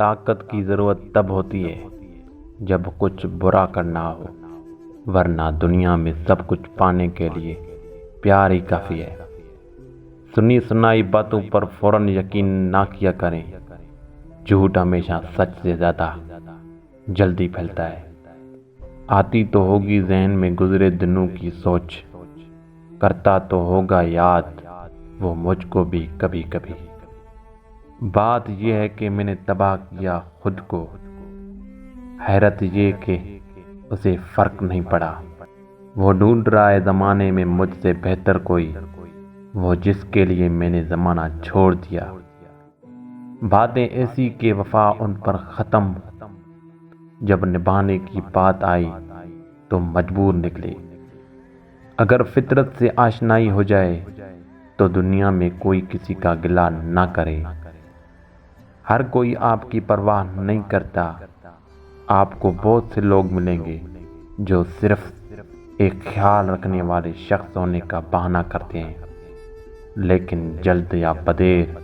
طاقت کی ضرورت تب ہوتی ہے جب کچھ برا کرنا ہو، ورنہ دنیا میں سب کچھ پانے کے لیے پیار ہی کافی ہے۔ سنی سنائی باتوں پر فوراً یقین نہ کیا کریں، جھوٹ ہمیشہ سچ سے زیادہ جلدی پھیلتا ہے۔ آتی تو ہوگی ذہن میں گزرے دنوں کی سوچ، کرتا تو ہوگا یاد وہ مجھ کو بھی کبھی کبھی۔ بات یہ ہے کہ میں نے تباہ کیا خود کو، حیرت یہ کہ اسے فرق نہیں پڑا۔ وہ ڈھونڈ رہا ہے زمانے میں مجھ سے بہتر کوئی، وہ جس کے لیے میں نے زمانہ چھوڑ دیا۔ باتیں ایسی کہ وفا ان پر ختم، جب نبھانے کی بات آئی تو مجبور نکلے۔ اگر فطرت سے آشنائی ہو جائے تو دنیا میں کوئی کسی کا گلہ نہ کرے۔ ہر کوئی آپ کی پرواہ نہیں کرتا، آپ کو بہت سے لوگ ملیں گے جو صرف ایک خیال رکھنے والے شخص ہونے کا بہانہ کرتے ہیں، لیکن جلد یا بدیر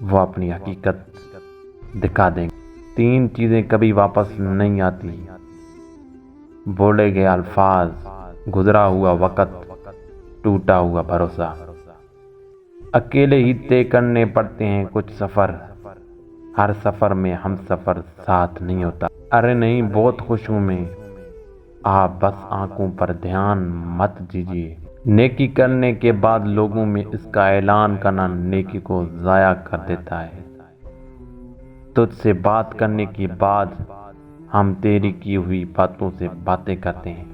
وہ اپنی حقیقت دکھا دیں گے۔ 3 چیزیں کبھی واپس نہیں آتی: بولے گئے الفاظ، گزرا ہوا وقت، ٹوٹا ہوا بھروسہ۔ اکیلے ہی طے کرنے پڑتے ہیں کچھ سفر، ہر سفر میں ہم سفر ساتھ نہیں ہوتا۔ ارے نہیں، بہت خوش ہوں میں، آپ بس آنکھوں پر دھیان مت دیجیے۔ نیکی کرنے کے بعد لوگوں میں اس کا اعلان کرنا نیکی کو ضائع کر دیتا ہے۔ تجھ سے بات کرنے کے بعد ہم تیری کی ہوئی باتوں سے باتیں کرتے ہیں۔